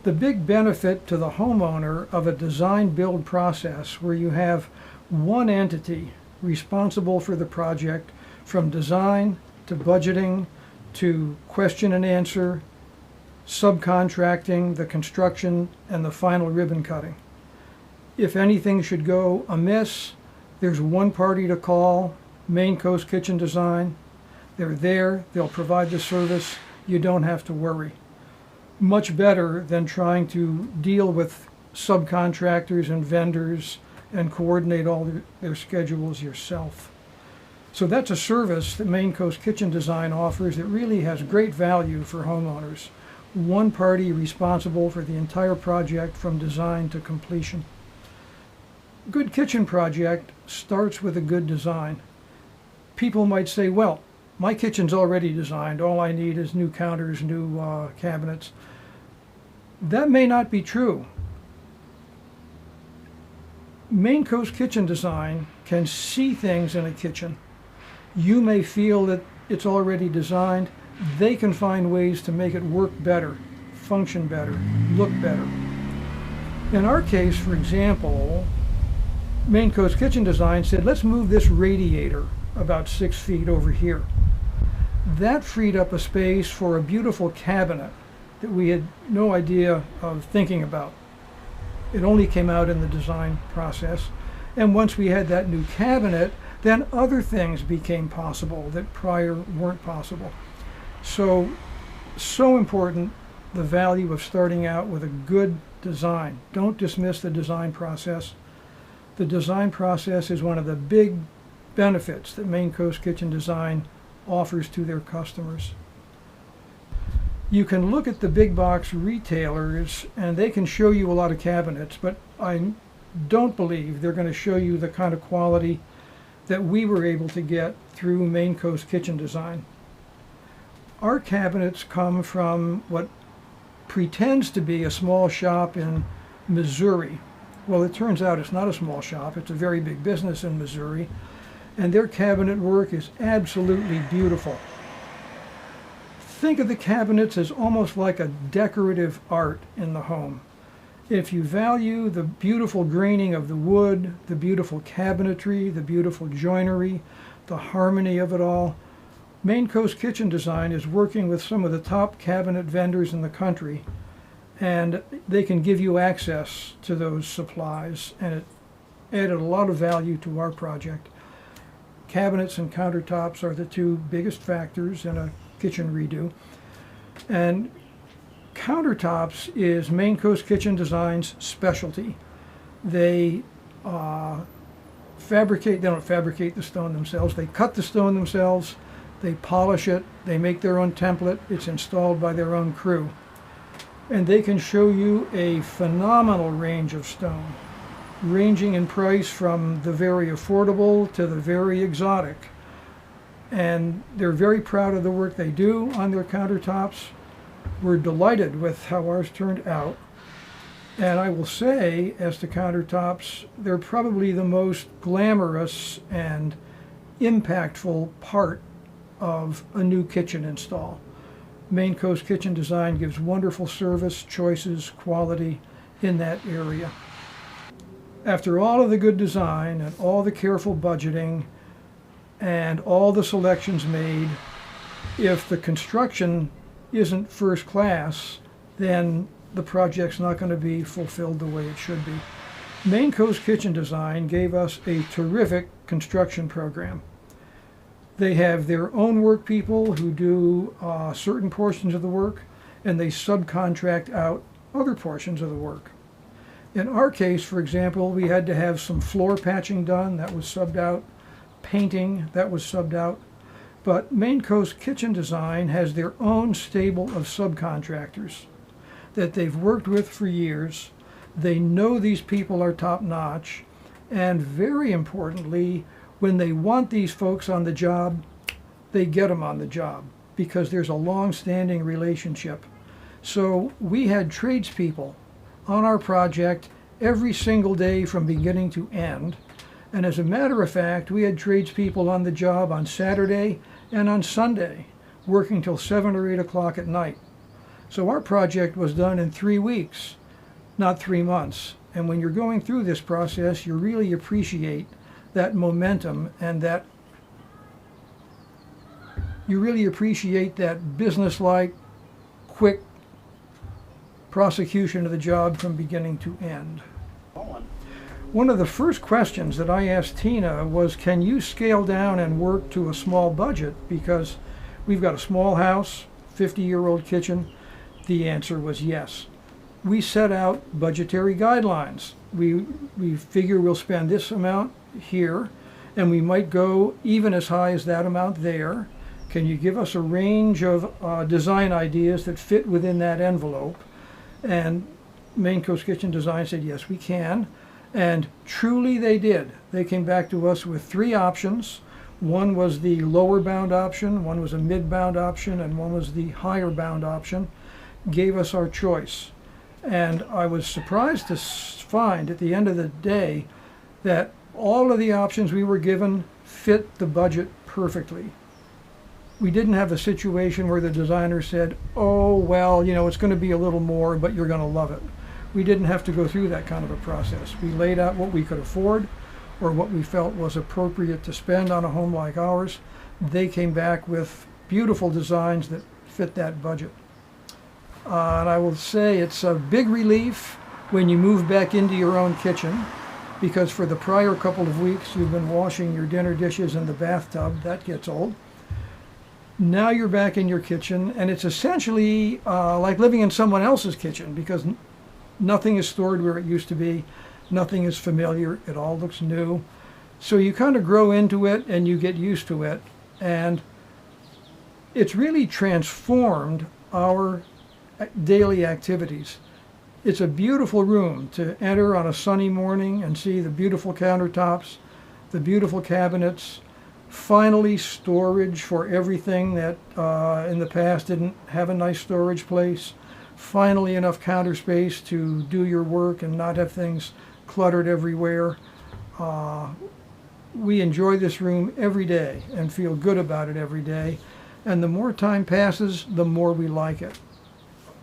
The big benefit to the homeowner of a design-build process where you have one entity responsible for the project from design to budgeting to question and answer, subcontracting, the construction, and the final ribbon cutting. If anything should go amiss, there's one party to call, Maine Coast Kitchen Design. They're there, they'll provide the service, you don't have to worry. Much better than trying to deal with subcontractors and vendors and coordinate all their schedules yourself. So that's a service that Maine Coast Kitchen Design offers that really has great value for homeowners. One party responsible for the entire project from design to completion. Good kitchen project starts with a good design. People might say, well, my kitchen's already designed, all I need is new counters, new cabinets. That may not be true. Maine Coast Kitchen Design can see things in a kitchen. You may feel that it's already designed. They can find ways to make it work better, function better, look better. In our case, for example, Maine Coast Kitchen Design said, let's move this radiator about 6 feet over here. That freed up a space for a beautiful cabinet that we had no idea of thinking about. It only came out in the design process. And once we had that new cabinet, then other things became possible that prior weren't possible. So important, the value of starting out with a good design. Don't dismiss the design process. The design process is one of the big benefits that Maine Coast Kitchen Design offers to their customers. You can look at the big box retailers and they can show you a lot of cabinets, but I don't believe they're going to show you the kind of quality that we were able to get through Maine Coast Kitchen Design. Our cabinets come from what pretends to be a small shop in Missouri. Well, it turns out it's not a small shop, it's a very big business in Missouri, and their cabinet work is absolutely beautiful. Think of the cabinets as almost like a decorative art in the home. If you value the beautiful graining of the wood, the beautiful cabinetry, the beautiful joinery, the harmony of it all, Maine Coast Kitchen Design is working with some of the top cabinet vendors in the country, and they can give you access to those supplies, and it added a lot of value to our project. Cabinets and countertops are the two biggest factors in a kitchen redo, and countertops is Maine Coast Kitchen Design's specialty. They don't fabricate the stone themselves. They cut the stone themselves, they polish it, they make their own template, it's installed by their own crew. And they can show you a phenomenal range of stone, ranging in price from the very affordable to the very exotic. And they're very proud of the work they do on their countertops. We're delighted with how ours turned out. And I will say, as to countertops, they're probably the most glamorous and impactful part of a new kitchen install. Maine Coast Kitchen Design gives wonderful service, choices, quality in that area. After all of the good design and all the careful budgeting and all the selections made, if the construction isn't first class, then the project's not going to be fulfilled the way it should be. Maine Coast Kitchen Design gave us a terrific construction program. They have their own work people who do certain portions of the work, and they subcontract out other portions of the work. In our case, for example, we had to have some floor patching done, that was subbed out, painting, that was subbed out. But Maine Coast Kitchen Design has their own stable of subcontractors that they've worked with for years. They know these people are top-notch, and very importantly, when they want these folks on the job, they get them on the job because there's a long-standing relationship. So we had tradespeople on our project every single day from beginning to end. And as a matter of fact, we had tradespeople on the job on Saturday and on Sunday, working till 7 or 8 o'clock at night. So our project was done in 3 weeks, not 3 months. And when you're going through this process, you really appreciate that momentum and that you really appreciate that business-like, quick prosecution of the job from beginning to end. One of the first questions that I asked Tina was, can you scale down and work to a small budget? Because we've got a small house, 50-year-old kitchen. The answer was yes. We set out budgetary guidelines. We figure we'll spend this amount here, and we might go even as high as that amount there. Can you give us a range of design ideas that fit within that envelope? And Maine Coast Kitchen Design said, yes, we can. And truly they did. They came back to us with 3 options. One was the lower bound option, one was a mid bound option, and one was the higher bound option. Gave us our choice. And I was surprised to find at the end of the day that all of the options we were given fit the budget perfectly. We didn't have a situation where the designer said, oh, well, you know, it's going to be a little more, but you're going to love it. We didn't have to go through that kind of a process. We laid out what we could afford or what we felt was appropriate to spend on a home like ours. They came back with beautiful designs that fit that budget. And I will say it's a big relief when you move back into your own kitchen, because for the prior couple of weeks you've been washing your dinner dishes in the bathtub. That gets old. Now you're back in your kitchen, and it's essentially like living in someone else's kitchen, because nothing is stored where it used to be. Nothing is familiar. It all looks new. So you kind of grow into it and you get used to it. And it's really transformed our daily activities. It's a beautiful room to enter on a sunny morning and see the beautiful countertops, the beautiful cabinets, finally storage for everything that in the past didn't have a nice storage place. Finally enough counter space to do your work and not have things cluttered everywhere. We enjoy this room every day and feel good about it every day. And the more time passes, the more we like it.